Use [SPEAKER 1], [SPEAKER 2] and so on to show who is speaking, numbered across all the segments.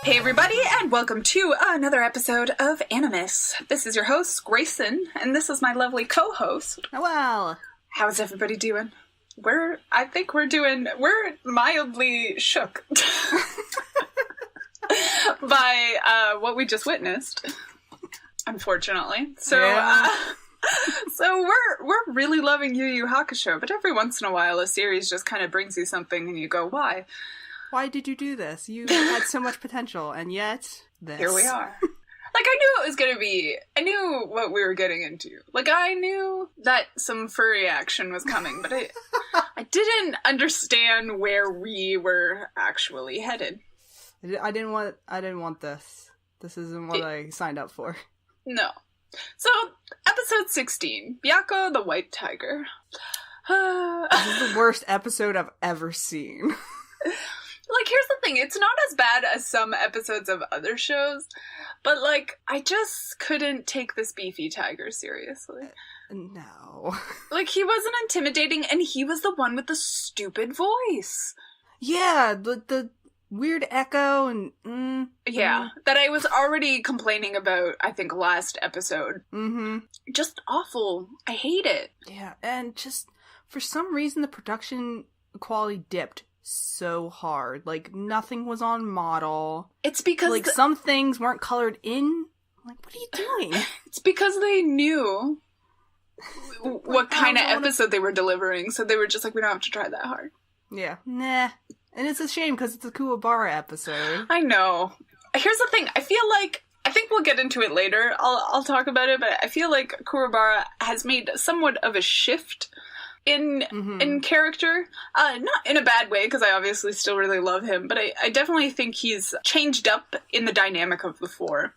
[SPEAKER 1] Hey everybody, and welcome to another episode of AniMiss. This is your host, Grayson, and this is my lovely co-host.
[SPEAKER 2] Well,
[SPEAKER 1] how's everybody doing? We're mildly shook by what we just witnessed, unfortunately. So, so we're really loving Yu Yu Hakusho, but every once in a while a series just kind of brings you something and you go, why?
[SPEAKER 2] Why did you do this? You had so much potential, and yet this.
[SPEAKER 1] Here we are. Like, I knew it was gonna be... I knew what we were getting into. Like, I knew that some furry action was coming, but I didn't understand where we were actually headed.
[SPEAKER 2] I didn't want this. This isn't what I signed up for.
[SPEAKER 1] No. So, episode 16. Byako the White Tiger.
[SPEAKER 2] This is the worst episode I've ever seen.
[SPEAKER 1] Like, here's the thing, it's not as bad as some episodes of other shows, but, like, I just couldn't take this beefy tiger seriously.
[SPEAKER 2] No.
[SPEAKER 1] Like, he wasn't intimidating, and he was the one with the stupid voice.
[SPEAKER 2] Yeah, the weird echo and...
[SPEAKER 1] Yeah, that I was already complaining about, I think, last episode.
[SPEAKER 2] Mm-hmm.
[SPEAKER 1] Just awful. I hate it.
[SPEAKER 2] Yeah, and just, for some reason, the production quality dipped so hard. Like, nothing was on model.
[SPEAKER 1] It's because...
[SPEAKER 2] Like, some things weren't colored in. Like, what are you doing?
[SPEAKER 1] It's because they knew what kind of episode they were delivering, so they were just like, we don't have to try that hard.
[SPEAKER 2] Yeah. Nah. And it's a shame, because it's a Kuwabara episode.
[SPEAKER 1] I know. Here's the thing, I think we'll get into it later, I'll talk about it, but I feel like Kuwabara has made somewhat of a shift in character. Not in a bad way, because I obviously still really love him, but I definitely think he's changed up in the dynamic of the four.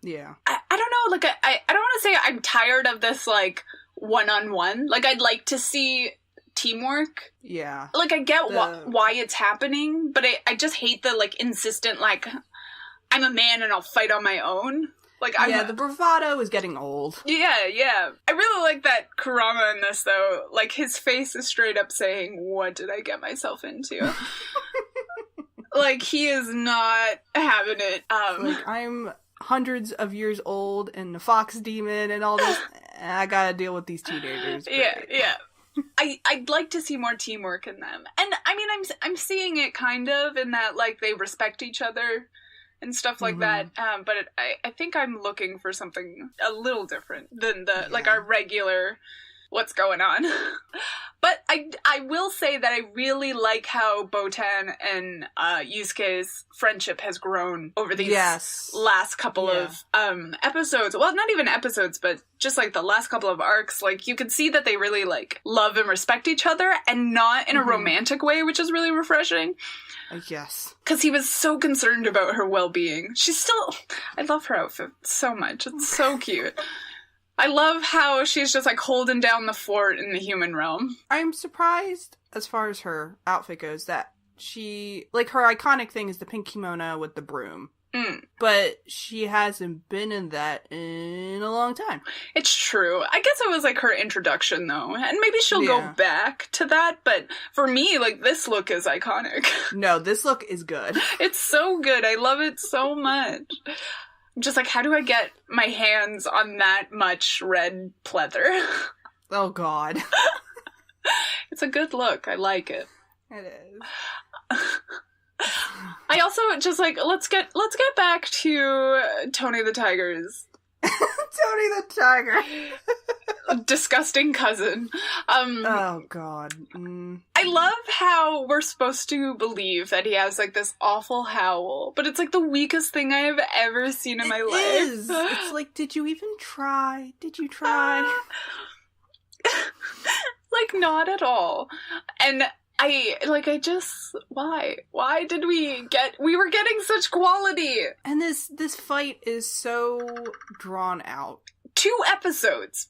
[SPEAKER 2] Yeah.
[SPEAKER 1] I don't know, like, I don't want to say I'm tired of this, like, one-on-one. Like, I'd like to see teamwork.
[SPEAKER 2] Yeah.
[SPEAKER 1] Like, I get why it's happening, but I just hate the, like, insistent, like, I'm a man and I'll fight on my own. Like,
[SPEAKER 2] the bravado is getting old.
[SPEAKER 1] Yeah. I really like that Kurama in this, though. Like, his face is straight up saying, what did I get myself into? Like, he is not having it.
[SPEAKER 2] Like, I'm hundreds of years old and a fox demon and all this. I gotta deal with these teenagers.
[SPEAKER 1] Yeah. I'd like to see more teamwork in them. And, I mean, I'm seeing it kind of in that, like, they respect each other and stuff like that, but I think I'm looking for something a little different than like our regular what's going on. But I will say that I really like how Botan and Yusuke's friendship has grown over these last couple of episodes. Well, not even episodes, but just like the last couple of arcs. Like, you can see that they really like love and respect each other, and not in a romantic way, which is really refreshing.
[SPEAKER 2] Yes.
[SPEAKER 1] Because he was so concerned about her well-being. I love her outfit so much. It's so cute. I love how she's just, like, holding down the fort in the human realm.
[SPEAKER 2] I'm surprised, as far as her outfit goes, that she... Like, her iconic thing is the pink kimono with the broom. But she hasn't been in that in a long time.
[SPEAKER 1] It's true. I guess it was, like, her introduction, though. And maybe she'll go back to that, but for me, like, this look is iconic.
[SPEAKER 2] No, this look is good.
[SPEAKER 1] It's so good. I love it so much. I'm just like, how do I get my hands on that much red pleather?
[SPEAKER 2] Oh, God.
[SPEAKER 1] It's a good look. I like it.
[SPEAKER 2] It is.
[SPEAKER 1] I also just like, let's get back to Tony the Tiger's
[SPEAKER 2] Tony the Tiger.
[SPEAKER 1] Disgusting cousin.
[SPEAKER 2] Oh, God.
[SPEAKER 1] I love how we're supposed to believe that he has, like, this awful howl, but it's, like, the weakest thing I have ever seen in my life.
[SPEAKER 2] It is. It's like, did you even try? Did you try?
[SPEAKER 1] Like, not at all. And why did we were getting such quality.
[SPEAKER 2] And this fight is so drawn out.
[SPEAKER 1] 2 episodes.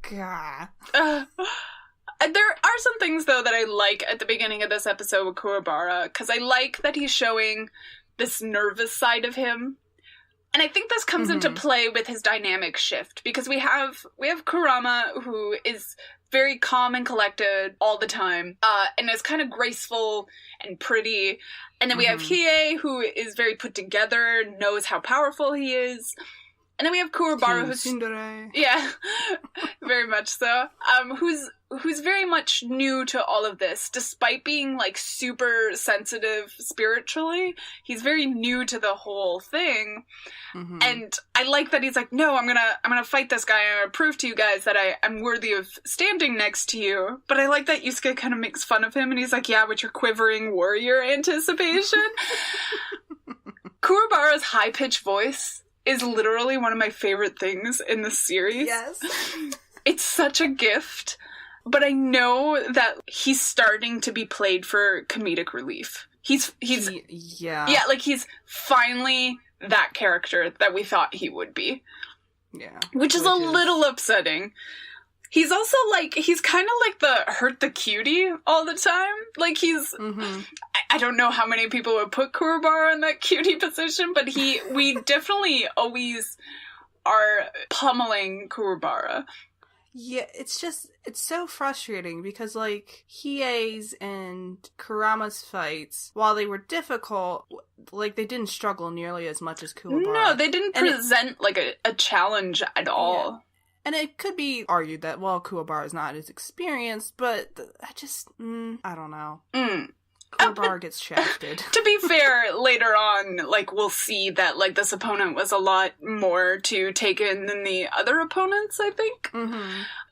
[SPEAKER 2] God.
[SPEAKER 1] There are some things, though, that I like at the beginning of this episode with Kuwabara, because I like that he's showing this nervous side of him. And I think this comes into play with his dynamic shift, because we have Kurama, who is very calm and collected all the time, and is kind of graceful and pretty. And then we have Hiei, who is very put together, knows how powerful he is. And then we have Kuwabara, who's yeah, very much so. Who's very much new to all of this, despite being like super sensitive spiritually. He's very new to the whole thing, and I like that he's like, no, I'm gonna fight this guy. I'm gonna prove to you guys that I'm worthy of standing next to you. But I like that Yusuke kind of makes fun of him, and he's like, yeah, with your quivering warrior anticipation. Kuwabara's high pitched voice is literally one of my favorite things in the series.
[SPEAKER 2] Yes.
[SPEAKER 1] It's such a gift, but I know that he's starting to be played for comedic relief. He's like he's finally that character that we thought he would be.
[SPEAKER 2] Yeah.
[SPEAKER 1] Which is a little upsetting. He's also like, he's kind of like the hurt the cutie all the time. Like he's, I don't know how many people would put Kuwabara in that cutie position, but we definitely always are pummeling Kuwabara.
[SPEAKER 2] Yeah, it's so frustrating because, like, Hiei's and Kurama's fights, while they were difficult, like, they didn't struggle nearly as much as Kuwabara.
[SPEAKER 1] No, they didn't present, like, a challenge at all.
[SPEAKER 2] Yeah. And it could be argued that, well, Kuwabara is not as experienced, but I don't know. Kuwabara gets shafted.
[SPEAKER 1] To be fair, later on, like, we'll see that, like, this opponent was a lot more to take in than the other opponents, I think.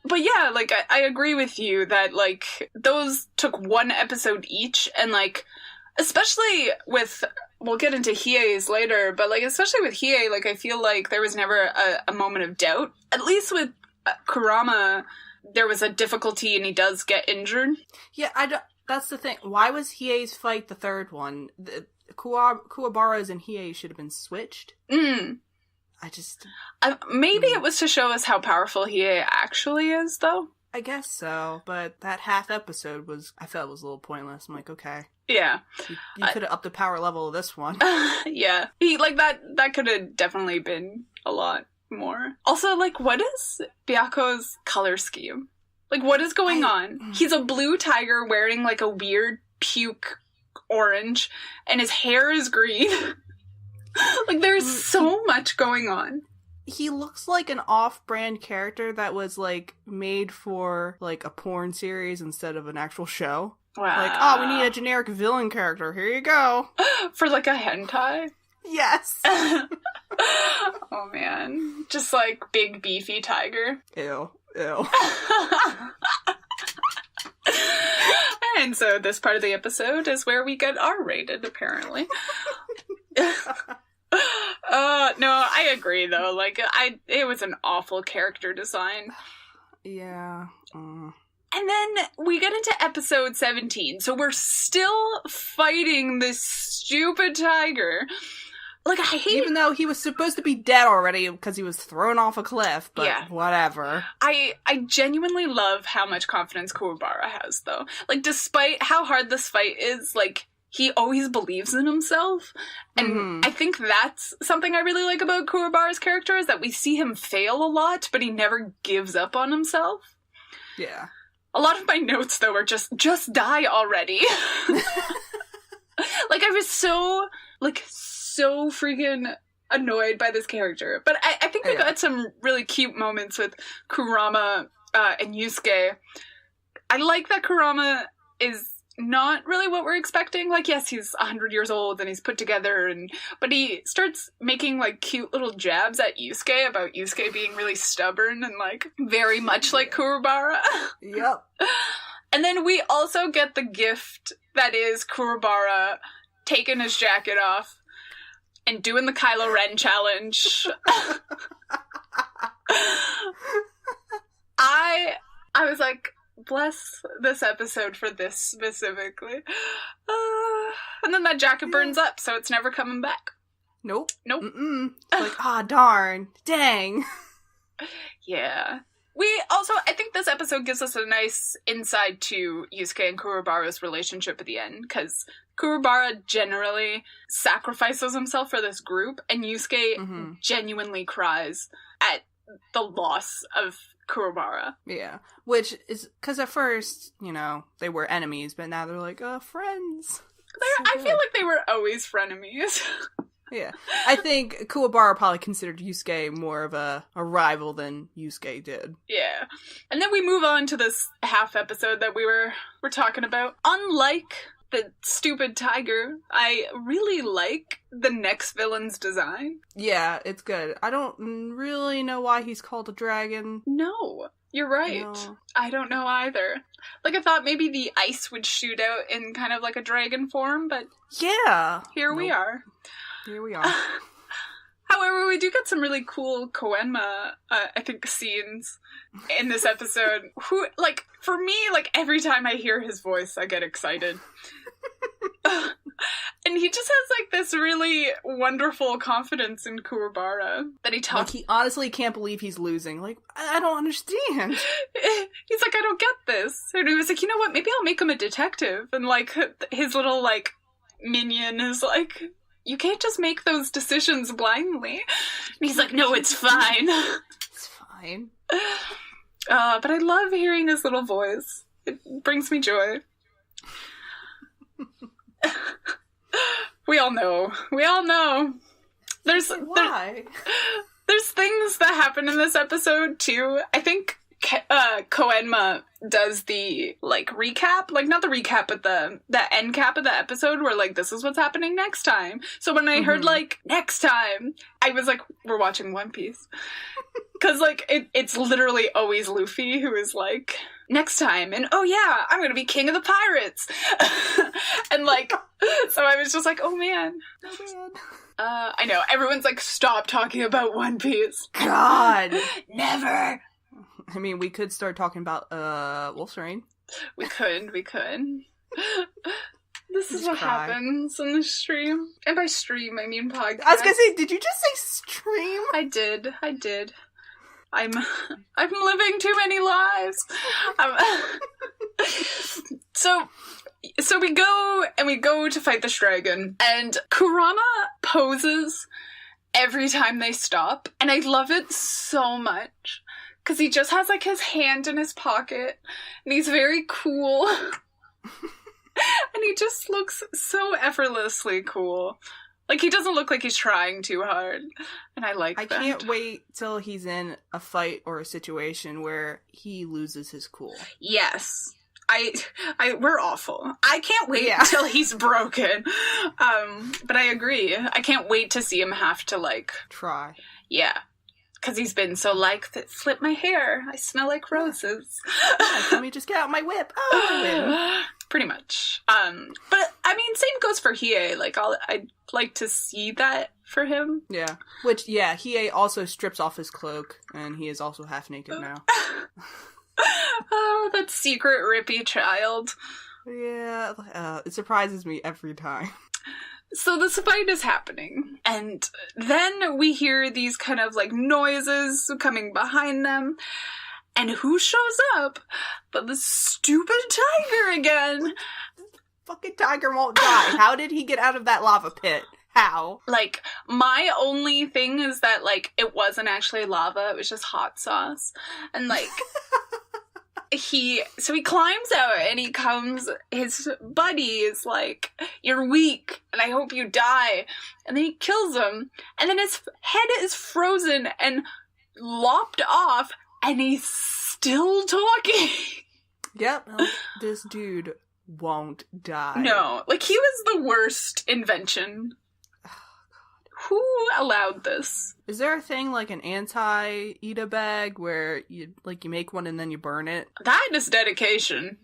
[SPEAKER 1] But yeah, like, I agree with you that, like, those took one episode each, and, like, especially with, we'll get into Hiei's later, but, like, especially with Hiei, like, I feel like there was never a moment of doubt. At least with Kurama, there was a difficulty and he does get injured.
[SPEAKER 2] Yeah, that's the thing. Why was Hiei's fight the third one? Kuwabara's and Hiei should have been switched.
[SPEAKER 1] Maybe it was to show us how powerful Hiei actually is, though.
[SPEAKER 2] I guess so, but that half episode I felt it was a little pointless. I'm like, okay.
[SPEAKER 1] Yeah.
[SPEAKER 2] You could have upped the power level of this one.
[SPEAKER 1] Yeah. That could have definitely been a lot more. Also, like, what is Byaku's color scheme? Like, what is going on? He's a blue tiger wearing, like, a weird puke orange, and his hair is green. Like, there's so much going on.
[SPEAKER 2] He looks like an off-brand character that was, like, made for, like, a porn series instead of an actual show.
[SPEAKER 1] Wow.
[SPEAKER 2] Like, oh, we need a generic villain character. Here you go.
[SPEAKER 1] For, like, a hentai?
[SPEAKER 2] Yes.
[SPEAKER 1] Oh, man. Just, like, big, beefy tiger.
[SPEAKER 2] Ew.
[SPEAKER 1] And so this part of the episode is where we get R-rated, apparently. No, I agree, though. Like, it was an awful character design.
[SPEAKER 2] Yeah.
[SPEAKER 1] And then we get into episode 17, so we're still fighting this stupid tiger. Like, I hate...
[SPEAKER 2] Even though he was supposed to be dead already because he was thrown off a cliff, but whatever.
[SPEAKER 1] I genuinely love how much confidence Kuwabara has, though. Like, despite how hard this fight is, like, he always believes in himself. And I think that's something I really like about Kuwabara's character, is that we see him fail a lot, but he never gives up on himself.
[SPEAKER 2] Yeah.
[SPEAKER 1] A lot of my notes, though, are just die already. Like, I was so freaking annoyed by this character. But I think we got some really cute moments with Kurama and Yusuke. I like that Kurama is not really what we're expecting. Like, yes, he's 100 years old and he's put together, but he starts making, like, cute little jabs at Yusuke about Yusuke being really stubborn and, like, very much like Kuwabara.
[SPEAKER 2] Yep.
[SPEAKER 1] And then we also get the gift that is Kuwabara taking his jacket off and doing the Kylo Ren challenge. I was like, bless this episode for this specifically. And then that jacket burns up, so it's never coming back.
[SPEAKER 2] Nope.
[SPEAKER 1] Mm-mm.
[SPEAKER 2] Like, darn. Dang.
[SPEAKER 1] Yeah. I think this episode gives us a nice insight to Yusuke and Kuwabara's relationship at the end, because Kuwabara generally sacrifices himself for this group, and Yusuke genuinely cries at the loss of Kuwabara.
[SPEAKER 2] Yeah, which is, because at first, they were enemies, but now they're like, friends.
[SPEAKER 1] I feel like they were always frenemies.
[SPEAKER 2] Yeah. I think Kuwabara probably considered Yusuke more of a rival than Yusuke did.
[SPEAKER 1] Yeah. And then we move on to this half episode that we're talking about. Unlike the stupid tiger, I really like the next villain's design.
[SPEAKER 2] Yeah, it's good. I don't really know why he's called a dragon.
[SPEAKER 1] No, you're right. No. I don't know either. Like, I thought maybe the ice would shoot out in kind of like a dragon form, but...
[SPEAKER 2] Yeah.
[SPEAKER 1] Here we are.
[SPEAKER 2] Here we are.
[SPEAKER 1] However, we do get some really cool Koenma, I think, scenes in this episode. Who, like, for me, like, every time I hear his voice, I get excited. And he just has, like, this really wonderful confidence in Kuwabara that he talks...
[SPEAKER 2] Like, he honestly can't believe he's losing. Like, I don't understand.
[SPEAKER 1] He's like, I don't get this. And he was like, you know what, maybe I'll make him a detective. And, like, his little, like, minion is like... You can't just make those decisions blindly. And he's like, no, it's fine.
[SPEAKER 2] It's fine.
[SPEAKER 1] But I love hearing his little voice. It brings me joy. We all know. There's things that happen in this episode, too. I think Koenma does the, like, recap, like, not the recap, but the end cap of the episode where, like, this is what's happening next time. So when I heard, like, next time, I was like, we're watching One Piece. Because, like, it's literally always Luffy who is like, next time, and oh yeah, I'm gonna be king of the pirates. And, like, so I was just like, oh man. I know, everyone's like, stop talking about One Piece.
[SPEAKER 2] God.
[SPEAKER 1] Never.
[SPEAKER 2] I mean, we could start talking about, Wolf's Rain.
[SPEAKER 1] We could. This is what happens in the stream. And by stream, I mean podcast.
[SPEAKER 2] I was gonna say, did you just say stream?
[SPEAKER 1] I did. I'm living too many lives. So we go to fight this dragon, and Kurama poses every time they stop, and I love it so much. Because he just has, like, his hand in his pocket, and he's very cool. And he just looks so effortlessly cool. Like, he doesn't look like he's trying too hard. And I like that. I
[SPEAKER 2] can't wait till he's in a fight or a situation where he loses his cool.
[SPEAKER 1] Yes. We're awful. I can't wait till he's broken. But I agree. I can't wait to see him have to, like...
[SPEAKER 2] Try.
[SPEAKER 1] Yeah. Because he's been so like, flip my hair. I smell like roses.
[SPEAKER 2] Let me just get out my whip. Oh, I win.
[SPEAKER 1] Pretty much. But, I mean, same goes for Hiei. Like, I'd like to see that for him.
[SPEAKER 2] Yeah. Which, yeah, Hiei also strips off his cloak, and he is also half naked now.
[SPEAKER 1] Oh, that secret rippy child.
[SPEAKER 2] Yeah, it surprises me every time.
[SPEAKER 1] So this fight is happening, and then we hear these kind of, like, noises coming behind them, and who shows up but the stupid tiger again?
[SPEAKER 2] Fucking tiger won't die. How did he get out of that lava pit? How?
[SPEAKER 1] Like, my only thing is that, like, it wasn't actually lava, it was just hot sauce, and, like... He climbs out, and his buddy is like, you're weak, and I hope you die. And then he kills him, and then his head is frozen and lopped off, and he's still talking.
[SPEAKER 2] Yep, this dude won't die.
[SPEAKER 1] No, like, he was the worst invention. Who allowed this?
[SPEAKER 2] Is there a thing like an anti-Ida bag where you make one and then you burn it?
[SPEAKER 1] That is dedication.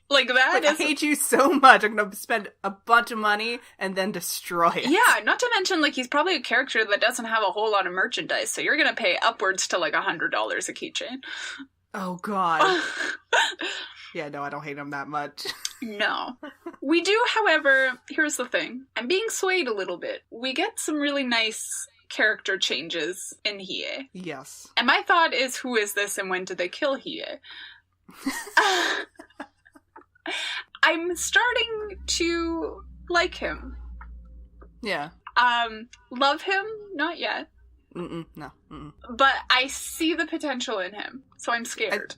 [SPEAKER 1] Like, that is...
[SPEAKER 2] I hate you so much. I'm gonna spend a bunch of money and then destroy it.
[SPEAKER 1] Yeah, not to mention, like, he's probably a character that doesn't have a whole lot of merchandise, so you're gonna pay upwards to, like, $100 a keychain.
[SPEAKER 2] Oh, God. Yeah, no, I don't hate him that much.
[SPEAKER 1] No. We do, however, here's the thing. I'm being swayed a little bit. We get some really nice character changes in Hiei.
[SPEAKER 2] Yes.
[SPEAKER 1] And my thought is, who is this and when did they kill Hiei? I'm starting to like him.
[SPEAKER 2] Yeah.
[SPEAKER 1] Love him? Not yet.
[SPEAKER 2] No.
[SPEAKER 1] But I see the potential in him, so I'm scared.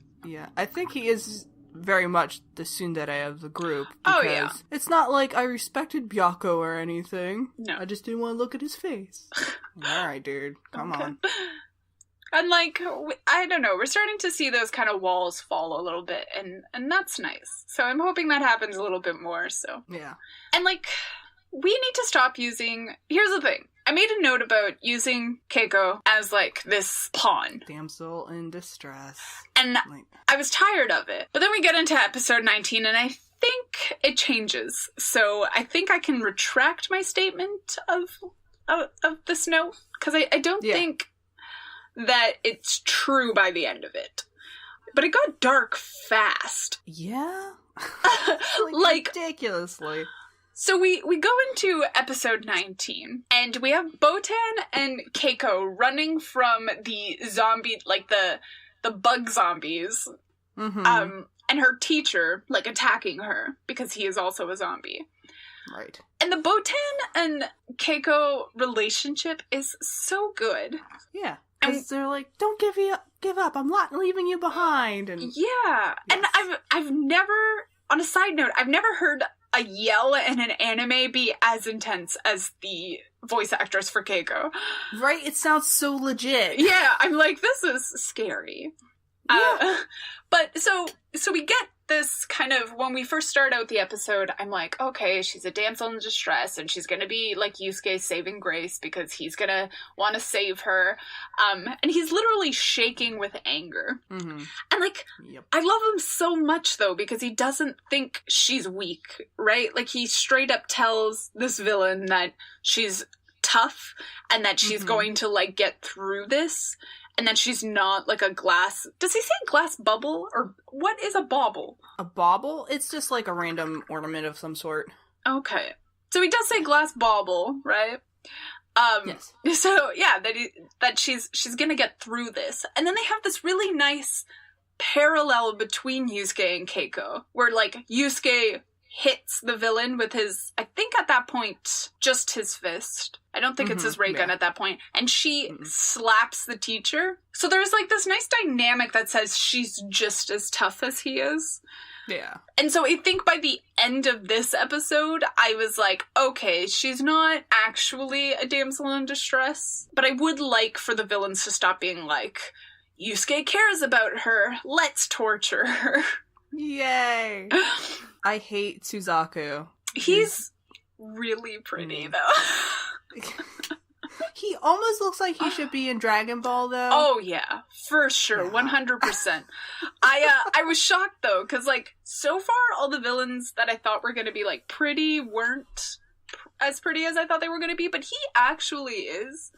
[SPEAKER 2] I think he is very much the tsundere of the group. Because it's not like I respected Byako or anything. No. I just didn't want to look at his face. Alright, dude. Come on.
[SPEAKER 1] And, like, I don't know, we're starting to see those kind of walls fall a little bit, and that's nice. So I'm hoping that happens a little bit more, so.
[SPEAKER 2] Yeah.
[SPEAKER 1] And, like, we need to stop using... Here's the thing. I made a note about using Keiko as, like, this pawn.
[SPEAKER 2] Damsel in distress.
[SPEAKER 1] And I was tired of it. But then we get into episode 19, and I think it changes. So I think I can retract my statement of this note, because I don't think that it's true by the end of it. But it got dark fast.
[SPEAKER 2] Yeah?
[SPEAKER 1] like
[SPEAKER 2] ridiculously.
[SPEAKER 1] So we go into episode 19, and we have Botan and Keiko running from the zombie, like the bug zombies, and her teacher, like, attacking her, because he is also a zombie.
[SPEAKER 2] Right.
[SPEAKER 1] And the Botan and Keiko relationship is so good.
[SPEAKER 2] Yeah. Because they're like, don't give up, I'm not leaving you behind. And
[SPEAKER 1] yeah. Yes. And I've never, on a side note, I've never heard a yell in an anime be as intense as the voice actress for Keiko.
[SPEAKER 2] Right? It sounds so legit.
[SPEAKER 1] Yeah, I'm like, this is scary. Yeah. But so we get this kind of, when we first start out the episode, I'm like, okay, she's a damsel in distress, and she's gonna be like Yusuke saving grace because he's gonna want to save her. And he's literally shaking with anger. Mm-hmm. And like, I love him so much though, because he doesn't think she's weak, right? Like, he straight up tells this villain that she's tough and that she's going to, like, get through this. And that she's not, like, a glass... Does he say glass bubble? Or what is a bauble?
[SPEAKER 2] A bauble? It's just, like, a random ornament of some sort.
[SPEAKER 1] Okay. So he does say glass bauble, right?
[SPEAKER 2] Yes.
[SPEAKER 1] So, yeah, that she's gonna get through this. And then they have this really nice parallel between Yusuke and Keiko. Where, like, Yusuke hits the villain with his, I think at that point, just his fist. I don't think it's his ray gun at that point. And she slaps the teacher. So there's, like, this nice dynamic that says she's just as tough as he is.
[SPEAKER 2] Yeah.
[SPEAKER 1] And so I think by the end of this episode, I was like, okay, she's not actually a damsel in distress. But I would like for the villains to stop being like, Yusuke cares about her, let's torture her.
[SPEAKER 2] Yay! I hate Suzaku.
[SPEAKER 1] He's really pretty, though.
[SPEAKER 2] He almost looks like he should be in Dragon Ball, though.
[SPEAKER 1] Oh, yeah. For sure. 100%. I was shocked, though, because, like, so far, all the villains that I thought were going to be, like, pretty weren't as pretty as I thought they were going to be, but he actually is.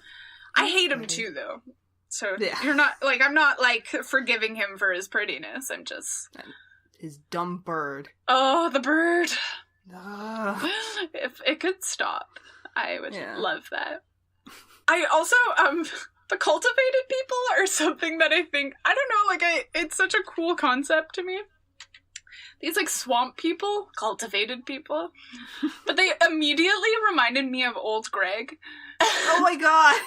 [SPEAKER 1] I hate him, too, though. So, you're not, like, I'm not, like, forgiving him for his prettiness. I'm just...
[SPEAKER 2] His dumb bird.
[SPEAKER 1] Oh, the bird. If it could stop, I would love that. I also, the cultivated people are something that I think, I don't know, like, it's such a cool concept to me. These, like, swamp people, cultivated people, but they immediately reminded me of Old Greg.
[SPEAKER 2] Oh my god!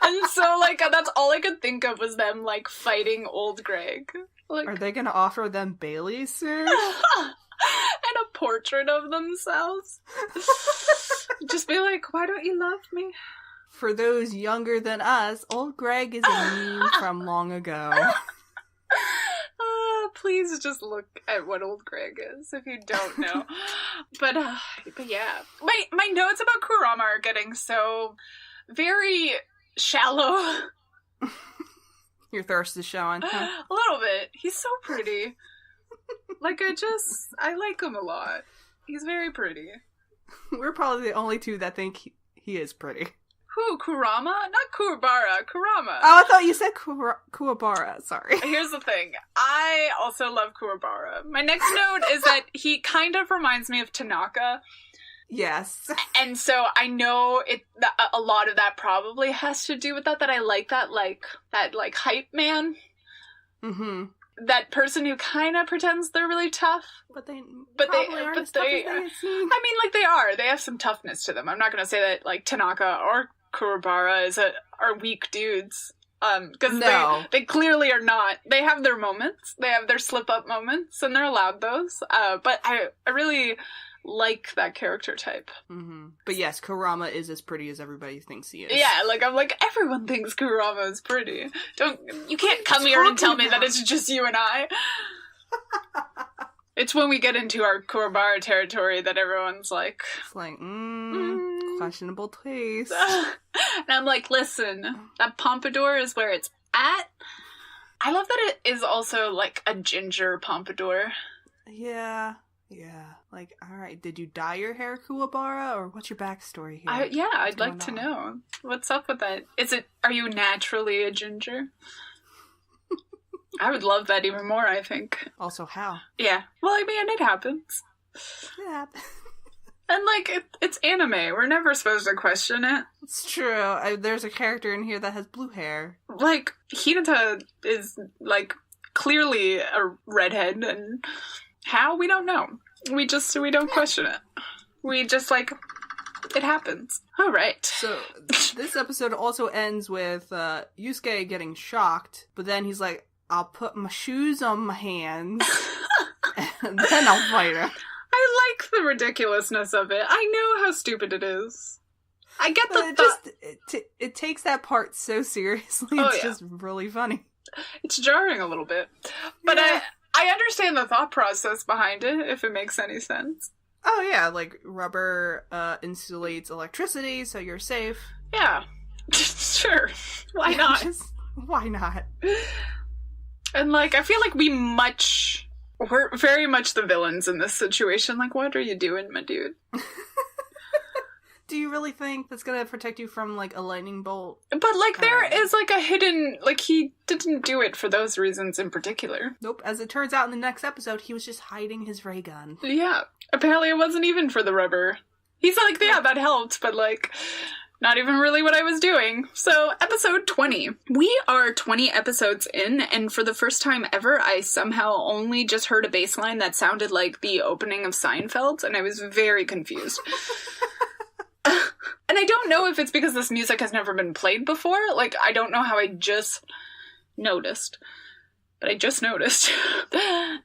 [SPEAKER 1] And so, like, that's all I could think of was them, like, fighting Old Greg. Like,
[SPEAKER 2] are they gonna offer them Bailey soon?
[SPEAKER 1] And a portrait of themselves. Just be like, why don't you love me?
[SPEAKER 2] For those younger than us, Old Greg is a meme from long ago.
[SPEAKER 1] Please just look at what Old Greg is if you don't know. But yeah. My notes about Kurama are getting so very shallow.
[SPEAKER 2] Your thirst is showing. Huh?
[SPEAKER 1] A little bit. He's so pretty. Like, I like him a lot. He's very pretty.
[SPEAKER 2] We're probably the only two that think he is pretty.
[SPEAKER 1] Who? Kurama? Not Kuwabara. Kurama.
[SPEAKER 2] Oh, I thought you said Kuwabara. Sorry.
[SPEAKER 1] Here's the thing. I also love Kuwabara. My next note is that he kind of reminds me of Tanaka.
[SPEAKER 2] Yes.
[SPEAKER 1] And so I know a lot of that probably has to do with that I like that hype man. Mm-hmm. That person who kind of pretends they're really tough.
[SPEAKER 2] But they
[SPEAKER 1] I mean, like, they are. They have some toughness to them. I'm not going to say that, like, Tanaka or Kuwabara are weak dudes. Because they clearly are not. They have their moments. They have their slip-up moments, and they're allowed those. But I really like that character type.
[SPEAKER 2] Mm-hmm. But yes, Kurama is as pretty as everybody thinks he is.
[SPEAKER 1] Yeah, like, I'm like, everyone thinks Kurama is pretty. You can't come here and tell me that it's just you and I. It's when we get into our Kuwabara territory that everyone's like...
[SPEAKER 2] It's like, questionable taste.
[SPEAKER 1] And I'm like, listen, that pompadour is where it's at. I love that it is also, like, a ginger pompadour.
[SPEAKER 2] Yeah. Like, alright, did you dye your hair, Kuwabara, or what's your backstory here?
[SPEAKER 1] I'd like to know. What's up with that? Are you naturally a ginger? I would love that even more, I think.
[SPEAKER 2] Also, how?
[SPEAKER 1] Yeah. Well, I mean, it happens.
[SPEAKER 2] It happens.
[SPEAKER 1] And, like, it's anime. We're never supposed to question it.
[SPEAKER 2] It's true. There's a character in here that has blue hair.
[SPEAKER 1] Like, Hinata is, like, clearly a redhead, and how? We don't know. We don't question it. We just, like, it happens. All right.
[SPEAKER 2] So, this episode also ends with Yusuke getting shocked, but then he's like, I'll put my shoes on my hands, and then I'll fight her.
[SPEAKER 1] I like the ridiculousness of it. I know how stupid it is. I get the thought.
[SPEAKER 2] It takes that part so seriously. It's just really funny.
[SPEAKER 1] It's jarring a little bit. But yeah. I understand the thought process behind it, if it makes any sense.
[SPEAKER 2] Oh yeah, like rubber insulates electricity, so you're safe.
[SPEAKER 1] Yeah. Sure. Why not?
[SPEAKER 2] Why not?
[SPEAKER 1] And, like, I feel like we're very much the villains in this situation. Like, what are you doing, my dude?
[SPEAKER 2] Do you really think that's gonna protect you from, like, a lightning bolt?
[SPEAKER 1] But, like, there is, like, a hidden... Like, he didn't do it for those reasons in particular.
[SPEAKER 2] Nope. As it turns out in the next episode, he was just hiding his ray gun.
[SPEAKER 1] Yeah. Apparently it wasn't even for the rubber. He's like, yeah, that helped, but, like... Not even really what I was doing. So, episode 20. We are 20 episodes in, and for the first time ever, I somehow only just heard a bass line that sounded like the opening of Seinfeld, and I was very confused. And I don't know if it's because this music has never been played before. Like, I don't know how I just noticed. But I just noticed.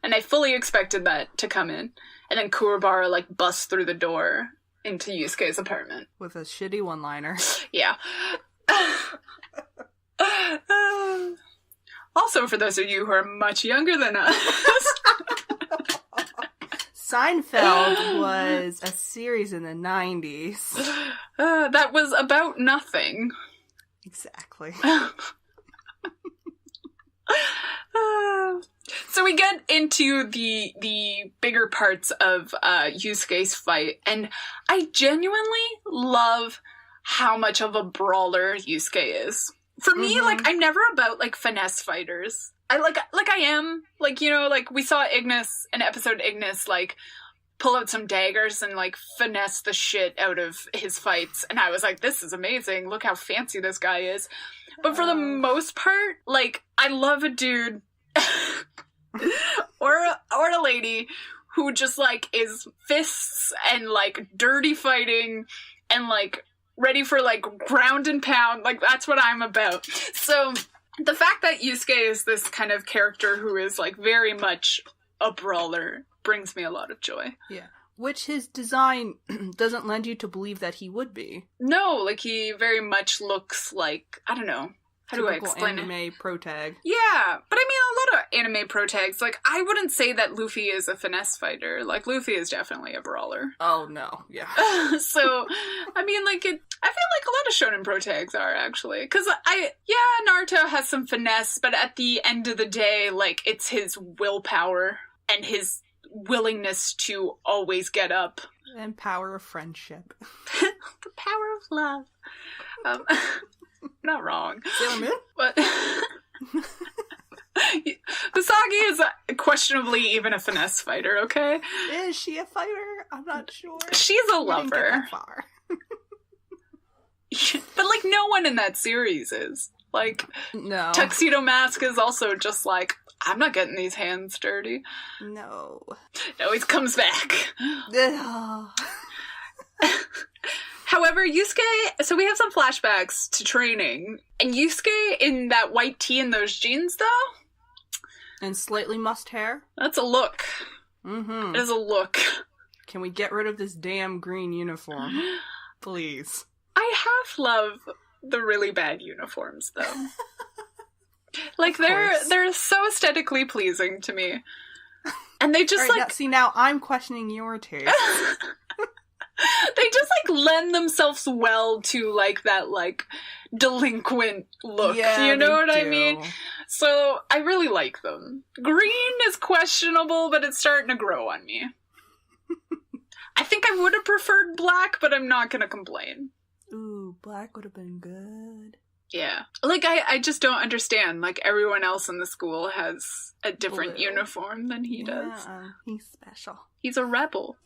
[SPEAKER 1] And I fully expected that to come in. And then Kuwabara, like, busts through the door into Yusuke's apartment.
[SPEAKER 2] With a shitty one-liner.
[SPEAKER 1] Yeah. Also, for those of you who are much younger than us...
[SPEAKER 2] Seinfeld was a series in the 90s.
[SPEAKER 1] That was about nothing.
[SPEAKER 2] Exactly.
[SPEAKER 1] So we get into the bigger parts of Yusuke's fight, and I genuinely love how much of a brawler Yusuke is. For me, like, I'm never about, like, finesse fighters. I am, like, you know, like, we saw Ignis, in episode Ignis, like, pull out some daggers and, like, finesse the shit out of his fights, and I was like, this is amazing, look how fancy this guy is. But for the most part, like, I love a dude or a lady who just, like, is fists and, like, dirty fighting and, like, ready for, like, ground and pound. Like, that's what I'm about. So the fact that Yusuke is this kind of character who is, like, very much a brawler brings me a lot of joy.
[SPEAKER 2] Yeah. Which his design doesn't lend you to believe that he would be.
[SPEAKER 1] No, like, he very much looks like, I don't know. How do I explain
[SPEAKER 2] anime
[SPEAKER 1] it?
[SPEAKER 2] protag.
[SPEAKER 1] Yeah, but I mean, a lot of anime protags, like, I wouldn't say that Luffy is a finesse fighter. Like, Luffy is definitely a brawler.
[SPEAKER 2] Oh, no. Yeah.
[SPEAKER 1] So, I mean, like, I feel like a lot of shonen protags are, actually. Because, Naruto has some finesse, but at the end of the day, like, it's his willpower and his willingness to always get up.
[SPEAKER 2] And power of friendship.
[SPEAKER 1] The power of love. Not wrong.
[SPEAKER 2] Sailor Moon?
[SPEAKER 1] But Misagi is questionably even a finesse fighter, okay?
[SPEAKER 2] Is she a fighter? I'm not sure.
[SPEAKER 1] She's a lover.
[SPEAKER 2] We didn't get that far.
[SPEAKER 1] But, like, no one in that series is. Like,
[SPEAKER 2] no.
[SPEAKER 1] Tuxedo Mask is also just like, I'm not getting these hands dirty.
[SPEAKER 2] No.
[SPEAKER 1] No, he comes back. However, Yusuke, so we have some flashbacks to training, and Yusuke in that white tee and those jeans, though?
[SPEAKER 2] And slightly mussed hair?
[SPEAKER 1] That's a look.
[SPEAKER 2] Mm-hmm.
[SPEAKER 1] It is a look.
[SPEAKER 2] Can we get rid of this damn green uniform? Please.
[SPEAKER 1] I half love the really bad uniforms, though. Like, they're so aesthetically pleasing to me. And they just,
[SPEAKER 2] right, now I'm questioning your taste.
[SPEAKER 1] They just, like, lend themselves well to, like, that, like, delinquent look.
[SPEAKER 2] Yeah,
[SPEAKER 1] you know what
[SPEAKER 2] do.
[SPEAKER 1] I mean? So, I really like them. Green is questionable, but it's starting to grow on me. I think I would have preferred black, but I'm not gonna complain.
[SPEAKER 2] Ooh, black would have been good.
[SPEAKER 1] Yeah. Like, I just don't understand. Like, everyone else in the school has a different uniform than he does.
[SPEAKER 2] He's special.
[SPEAKER 1] He's a rebel.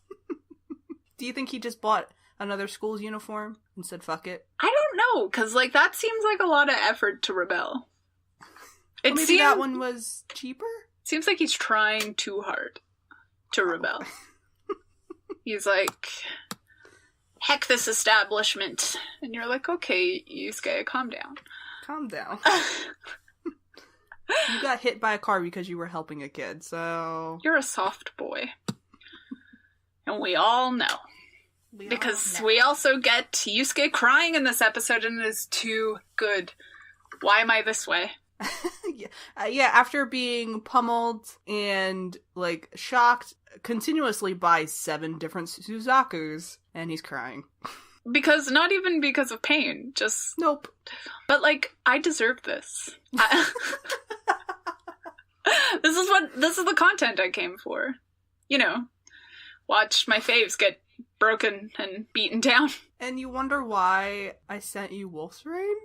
[SPEAKER 2] Do you think he just bought another school's uniform and said, fuck it?
[SPEAKER 1] I don't know, because, like, that seems like a lot of effort to rebel.
[SPEAKER 2] Well, maybe that one was cheaper?
[SPEAKER 1] Seems like he's trying too hard to rebel. He's like, heck this establishment. And you're like, okay, Yusuke, calm down.
[SPEAKER 2] Calm down. You got hit by a car because you were helping a kid, so...
[SPEAKER 1] You're a soft boy. And we all know. We also get Yusuke crying in this episode, and it is too good. Why am I this way?
[SPEAKER 2] Yeah, after being pummeled and, like, shocked continuously by 7 different Suzakus, and he's crying.
[SPEAKER 1] Because, not even because of pain, just...
[SPEAKER 2] Nope.
[SPEAKER 1] But, like, I deserve this. This is the content I came for. You know, watch my faves get broken and beaten down.
[SPEAKER 2] And you wonder why I sent you Wolf's Rain?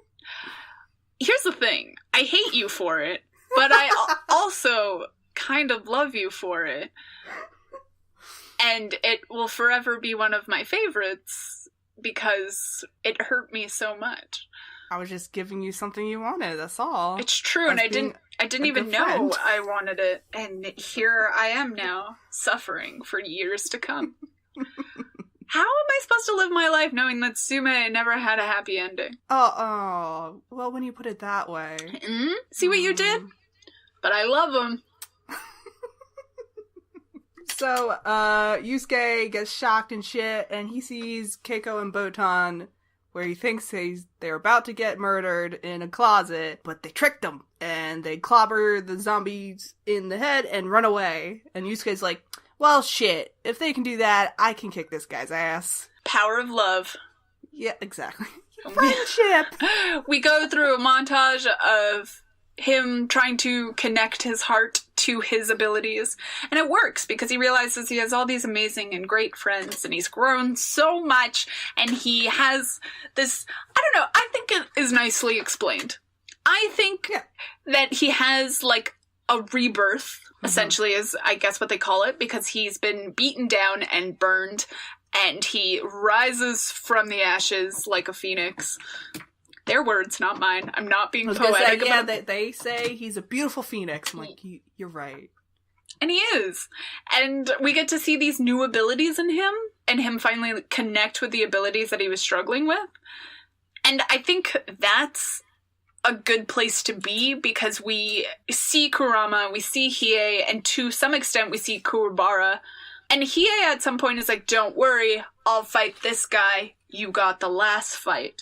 [SPEAKER 1] Here's the thing. I hate you for it, but I also kind of love you for it. And it will forever be one of my favorites because it hurt me so much.
[SPEAKER 2] I was just giving you something you wanted, that's all.
[SPEAKER 1] It's true, and I didn't even know I wanted it, and here I am now, suffering for years to come. How am I supposed to live my life knowing that Sume never had a happy ending?
[SPEAKER 2] Oh, well, when you put it that way.
[SPEAKER 1] Mm-hmm. See what you did? But I love him.
[SPEAKER 2] So, Yusuke gets shocked and shit, and he sees Keiko and Botan, where he thinks they're about to get murdered in a closet, but they tricked him, and they clobber the zombies in the head and run away. And Yusuke's like, well, shit, if they can do that, I can kick this guy's ass.
[SPEAKER 1] Power of love.
[SPEAKER 2] Yeah, exactly. Friendship!
[SPEAKER 1] We go through a montage of him trying to connect his heart to his abilities. And it works because he realizes he has all these amazing and great friends and he's grown so much and he has this, I don't know, I think it is nicely explained. I think that he has like a rebirth, essentially is I guess what they call it, because he's been beaten down and burned and he rises from the ashes like a phoenix. Their words, not mine. I'm not being poetic about it.
[SPEAKER 2] They say he's a beautiful phoenix. I'm like, you're right.
[SPEAKER 1] And he is. And we get to see these new abilities in him, and him finally connect with the abilities that he was struggling with. And I think that's a good place to be, because we see Kurama, we see Hiei, and to some extent we see Kuwabara. And Hiei at some point is like, don't worry, I'll fight this guy. You got the last fight.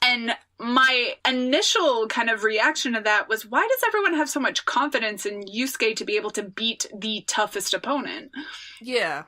[SPEAKER 1] And my initial kind of reaction to that was, why does everyone have so much confidence in Yusuke to be able to beat the toughest opponent?
[SPEAKER 2] Yeah.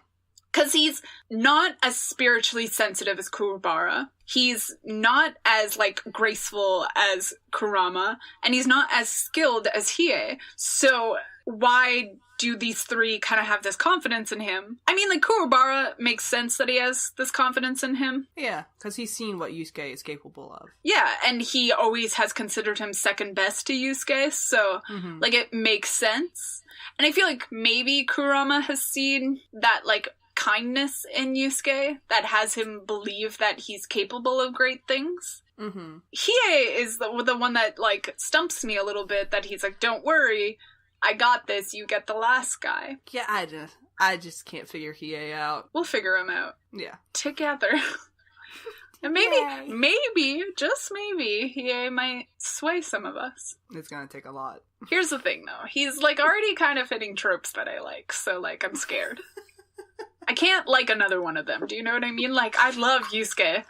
[SPEAKER 1] Because he's not as spiritually sensitive as Kuwabara. He's not as, like, graceful as Kurama. And he's not as skilled as Hiei. So why do these three kind of have this confidence in him? I mean, like, Kuwabara makes sense that he has this confidence in him.
[SPEAKER 2] Yeah, because he's seen what Yusuke is capable of.
[SPEAKER 1] Yeah, and he always has considered him second best to Yusuke, so, like, it makes sense. And I feel like maybe Kurama has seen that, like, kindness in Yusuke that has him believe that he's capable of great things.
[SPEAKER 2] Mm-hmm.
[SPEAKER 1] Hiei is the one that, like, stumps me a little bit, that he's like, don't worry, I got this, you get the last guy.
[SPEAKER 2] Yeah, I just can't figure Hiei out.
[SPEAKER 1] We'll figure him out.
[SPEAKER 2] Yeah.
[SPEAKER 1] Together. And maybe, just maybe, Hiei might sway some of us.
[SPEAKER 2] It's gonna take a lot.
[SPEAKER 1] Here's the thing, though. He's, like, already kind of fitting tropes that I like, so, like, I'm scared. I can't like another one of them, do you know what I mean? Like, I love Yusuke.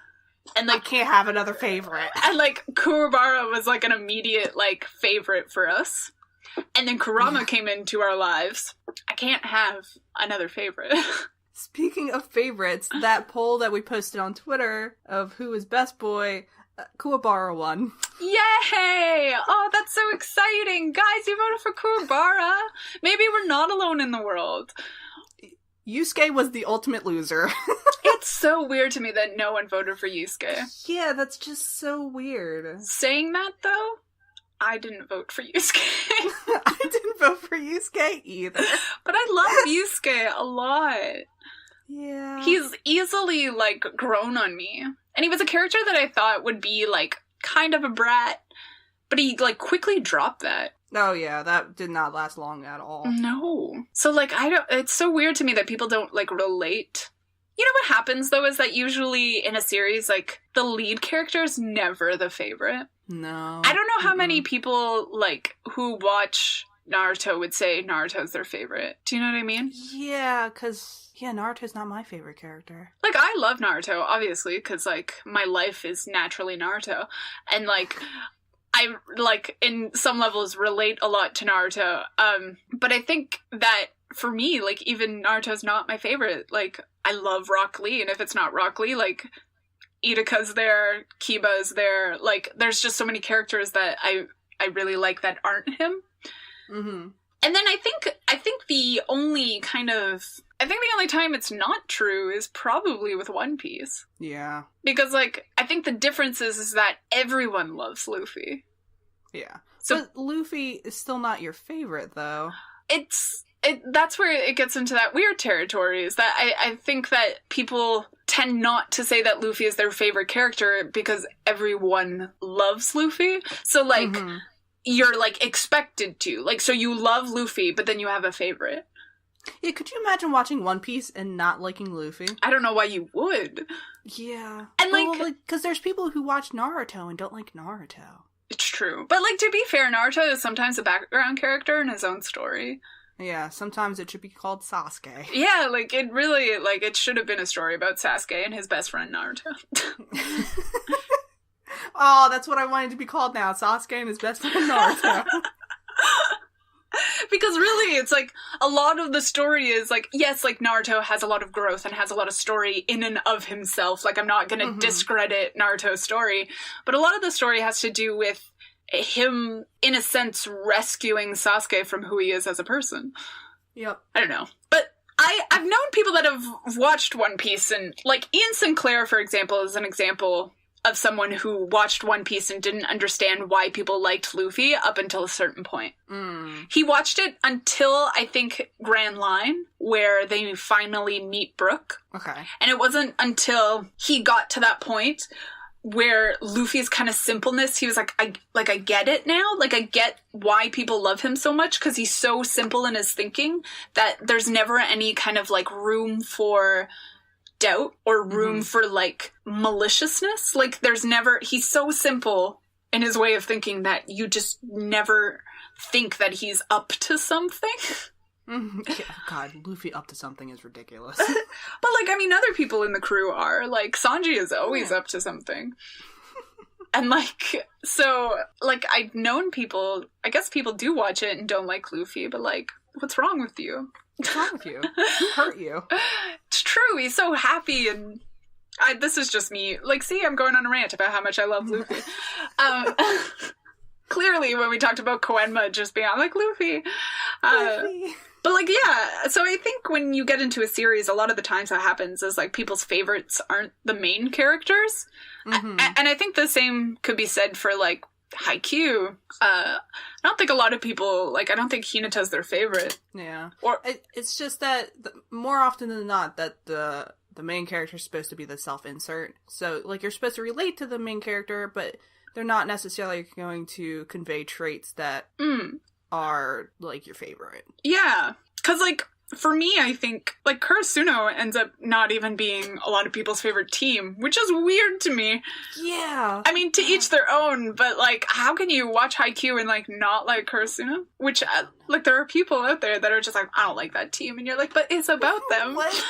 [SPEAKER 1] And, like,
[SPEAKER 2] I can't have another favorite.
[SPEAKER 1] And, like, Kuwabara was, like, an immediate, like, favorite for us. And then Kurama came into our lives. I can't have another favorite.
[SPEAKER 2] Speaking of favorites, that poll that we posted on Twitter of who is best boy, Kuwabara won.
[SPEAKER 1] Yay! Oh, that's so exciting. Guys, you voted for Kuwabara. Maybe we're not alone in the world.
[SPEAKER 2] Yusuke was the ultimate loser.
[SPEAKER 1] It's so weird to me that no one voted for Yusuke.
[SPEAKER 2] Yeah, that's just so weird.
[SPEAKER 1] Saying that, though, I didn't vote for Yusuke.
[SPEAKER 2] I didn't vote for Yusuke either.
[SPEAKER 1] But I love Yusuke a lot.
[SPEAKER 2] Yeah.
[SPEAKER 1] He's easily, like, grown on me. And he was a character that I thought would be, like, kind of a brat. But he, like, quickly dropped that.
[SPEAKER 2] Oh, yeah, that did not last long at all.
[SPEAKER 1] No. So, like, it's so weird to me that people don't, like, relate. You know what happens, though, is that usually in a series, like, the lead character is never the favorite.
[SPEAKER 2] No.
[SPEAKER 1] I don't know how many people, like, who watch Naruto would say Naruto's their favorite. Do you know what I mean?
[SPEAKER 2] Yeah, because, Naruto's not my favorite character.
[SPEAKER 1] Like, I love Naruto, obviously, because, like, my life is naturally Naruto. And, like, I, like, in some levels relate a lot to Naruto. But I think that, for me, like, even Naruto's not my favorite. Like, I love Rock Lee, and if it's not Rock Lee, like, Idaka's there, Kiba's there. Like, there's just so many characters that I really like that aren't him.
[SPEAKER 2] Mm-hmm.
[SPEAKER 1] And then I think the only time it's not true is probably with One Piece.
[SPEAKER 2] Yeah.
[SPEAKER 1] Because, like, I think the difference is that everyone loves Luffy.
[SPEAKER 2] Yeah.
[SPEAKER 1] So,
[SPEAKER 2] but Luffy is still not your favorite, though.
[SPEAKER 1] That's where it gets into that weird territory, is that I think that people tend not to say that Luffy is their favorite character because everyone loves Luffy. So, like, you're, like, expected to. Like, so you love Luffy, but then you have a favorite.
[SPEAKER 2] Yeah, could you imagine watching One Piece and not liking Luffy?
[SPEAKER 1] I don't know why you would.
[SPEAKER 2] Yeah.
[SPEAKER 1] And, like...
[SPEAKER 2] because there's people who watch Naruto and don't like Naruto.
[SPEAKER 1] It's true. But, like, to be fair, Naruto is sometimes a background character in his own story.
[SPEAKER 2] Yeah, sometimes it should be called Sasuke.
[SPEAKER 1] Yeah, like, it really, like, it should have been a story about Sasuke and his best friend Naruto.
[SPEAKER 2] Oh, that's what I wanted to be called now, Sasuke and his best friend Naruto.
[SPEAKER 1] Because really, it's like, a lot of the story is, like, yes, like, Naruto has a lot of growth and has a lot of story in and of himself. Like, I'm not gonna discredit Naruto's story. But a lot of the story has to do with him, in a sense, rescuing Sasuke from who he is as a person.
[SPEAKER 2] Yep.
[SPEAKER 1] I don't know. But I've known people that have watched One Piece, and, like, Ian Sinclair, for example, is an example of someone who watched One Piece and didn't understand why people liked Luffy up until a certain point. He watched it until, I think, Grand Line, where they finally meet Brook.
[SPEAKER 2] Okay.
[SPEAKER 1] And it wasn't until he got to that point where Luffy's kind of simpleness, he was like, I get it now. Like, I get why people love him so much, because he's so simple in his thinking that there's never any kind of, like, room for doubt or room for, like, maliciousness. Like, he's so simple in his way of thinking that you just never think that he's up to something.
[SPEAKER 2] Yeah, God, Luffy up to something is ridiculous.
[SPEAKER 1] But, like, I mean, other people in the crew are. Like, Sanji is always up to something. And, like, so, like, I've known people, I guess people do watch it and don't like Luffy, but, like, what's wrong with you?
[SPEAKER 2] What's wrong with you? Who hurt you?
[SPEAKER 1] It's true, he's so happy, and this is just me. Like, see, I'm going on a rant about how much I love Luffy. Clearly, when we talked about Koenma just being, I'm like, Luffy.
[SPEAKER 2] Luffy.
[SPEAKER 1] But, like, yeah, so I think when you get into a series, a lot of the times what happens is, like, people's favorites aren't the main characters. And I think the same could be said for, like, Haikyuu. I don't think a lot of people, like, I don't think Hinata's their favorite.
[SPEAKER 2] Yeah.
[SPEAKER 1] Or
[SPEAKER 2] it's just that more often than not that the main character is supposed to be the self-insert. So, like, you're supposed to relate to the main character, but they're not necessarily going to convey traits that are, like, your favorite.
[SPEAKER 1] Yeah. Because, like, for me, I think, like, Kurasuno ends up not even being a lot of people's favorite team, which is weird to me.
[SPEAKER 2] Yeah.
[SPEAKER 1] I mean, to each their own, but, like, how can you watch Haikyuu and, like, not like Kurasuno? Which, like, there are people out there that are just like, I don't like that team, and you're like, but it's about them.
[SPEAKER 2] What?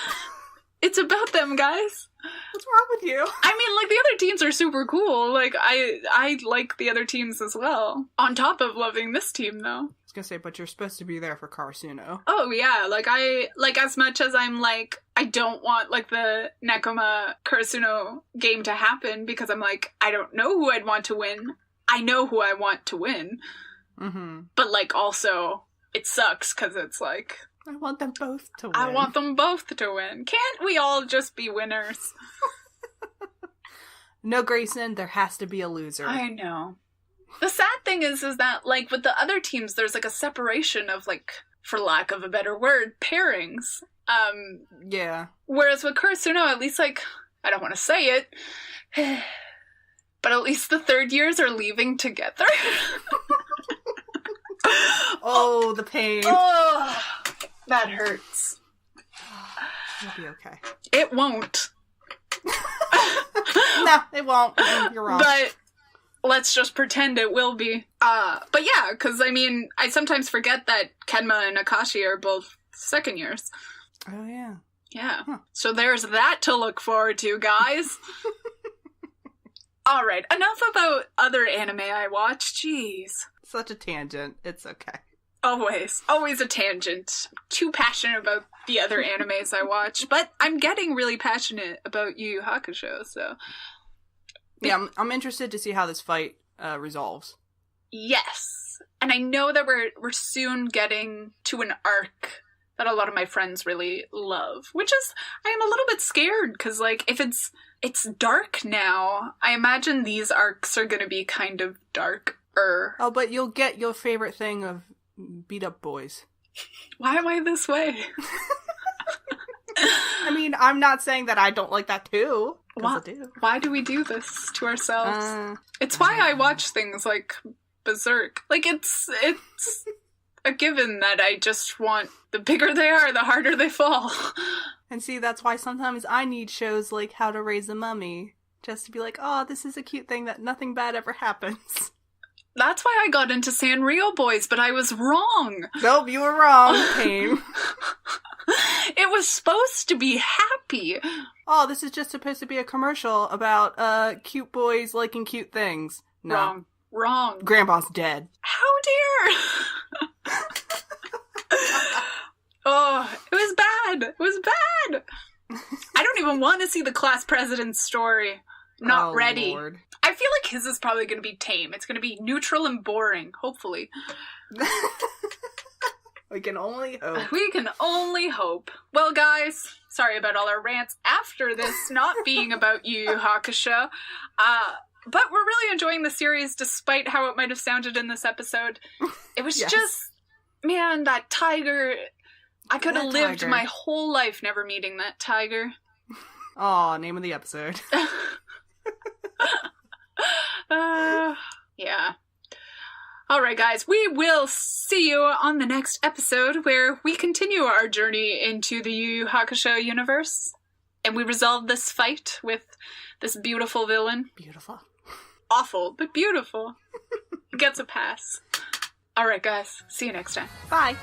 [SPEAKER 1] It's about them, guys.
[SPEAKER 2] What's wrong with you?
[SPEAKER 1] I mean, like, the other teams are super cool. Like, I like the other teams as well. On top of loving this team, though.
[SPEAKER 2] I was gonna say, but you're supposed to be there for Karasuno.
[SPEAKER 1] Oh, yeah. Like, as much as I'm, like, I don't want, like, the Nekoma Karasuno game to happen, because I'm like, I don't know who I'd want to win. I know who I want to win.
[SPEAKER 2] Mm-hmm.
[SPEAKER 1] But, like, also, it sucks, because it's like...
[SPEAKER 2] I want them both to win.
[SPEAKER 1] I want them both to win. Can't we all just be winners?
[SPEAKER 2] No, Grayson, there has to be a loser.
[SPEAKER 1] I know. The sad thing is that, like, with the other teams, there's, like, a separation of, like, for lack of a better word, pairings.
[SPEAKER 2] Yeah.
[SPEAKER 1] Whereas with Kurasuno, at least, like, I don't want to say it, but at least the third years are leaving together.
[SPEAKER 2] Oh, the pain.
[SPEAKER 1] Oh, that hurts.
[SPEAKER 2] It'll be okay.
[SPEAKER 1] It won't.
[SPEAKER 2] No, it won't. You're wrong.
[SPEAKER 1] But let's just pretend it will be. But yeah, because, I mean, I sometimes forget that Kenma and Akashi are both second years.
[SPEAKER 2] Oh, yeah.
[SPEAKER 1] Yeah.
[SPEAKER 2] Huh.
[SPEAKER 1] So there's that to look forward to, guys. Alright, enough about other anime I watch. Jeez.
[SPEAKER 2] Such a tangent. It's okay.
[SPEAKER 1] Always a tangent. Too passionate about the other animes I watch, but I'm getting really passionate about Yu Yu Hakusho, so...
[SPEAKER 2] Yeah, I'm interested to see how this fight resolves.
[SPEAKER 1] Yes. And I know that we're soon getting to an arc that a lot of my friends really love, which is, I am a little bit scared, because, like, if it's dark now, I imagine these arcs are gonna be kind of darker.
[SPEAKER 2] Oh, but you'll get your favorite thing of beat-up boys.
[SPEAKER 1] Why am I this way?
[SPEAKER 2] I mean, I'm not saying that I don't like that too.
[SPEAKER 1] Why,
[SPEAKER 2] I do.
[SPEAKER 1] Why do we do this to ourselves? It's why I watch things like Berserk. Like, it's a given that I just want, the bigger they are, the harder they fall.
[SPEAKER 2] And see, that's why sometimes I need shows like How to Raise a Mummy, just to be like, oh, this is a cute thing that nothing bad ever happens.
[SPEAKER 1] That's why I got into Sanrio Boys, but I was wrong.
[SPEAKER 2] Nope, you were wrong, Pain.
[SPEAKER 1] It was supposed to be happy.
[SPEAKER 2] Oh, this is just supposed to be a commercial about cute boys liking cute things. No.
[SPEAKER 1] Wrong.
[SPEAKER 2] Grandpa's dead.
[SPEAKER 1] How dare! Oh, it was bad. It was bad. I don't even want to see the class president's story. Not ready.
[SPEAKER 2] Lord.
[SPEAKER 1] I feel like his is probably going to be tame. It's going to be neutral and boring, hopefully.
[SPEAKER 2] We can only hope.
[SPEAKER 1] We can only hope. Well, guys, sorry about all our rants after this not being about Yu Yu Hakusho. But we're really enjoying the series despite how it might have sounded in this episode. It was just, man, that tiger. I could have lived my whole life never meeting that tiger.
[SPEAKER 2] Aw, name of the episode.
[SPEAKER 1] Yeah. Alright, guys, we will see you on the next episode where we continue our journey into the Yu Yu Hakusho universe. And we resolve this fight with this beautiful villain.
[SPEAKER 2] Beautiful.
[SPEAKER 1] Awful, but beautiful. Gets a pass. Alright, guys, see you next time.
[SPEAKER 2] Bye.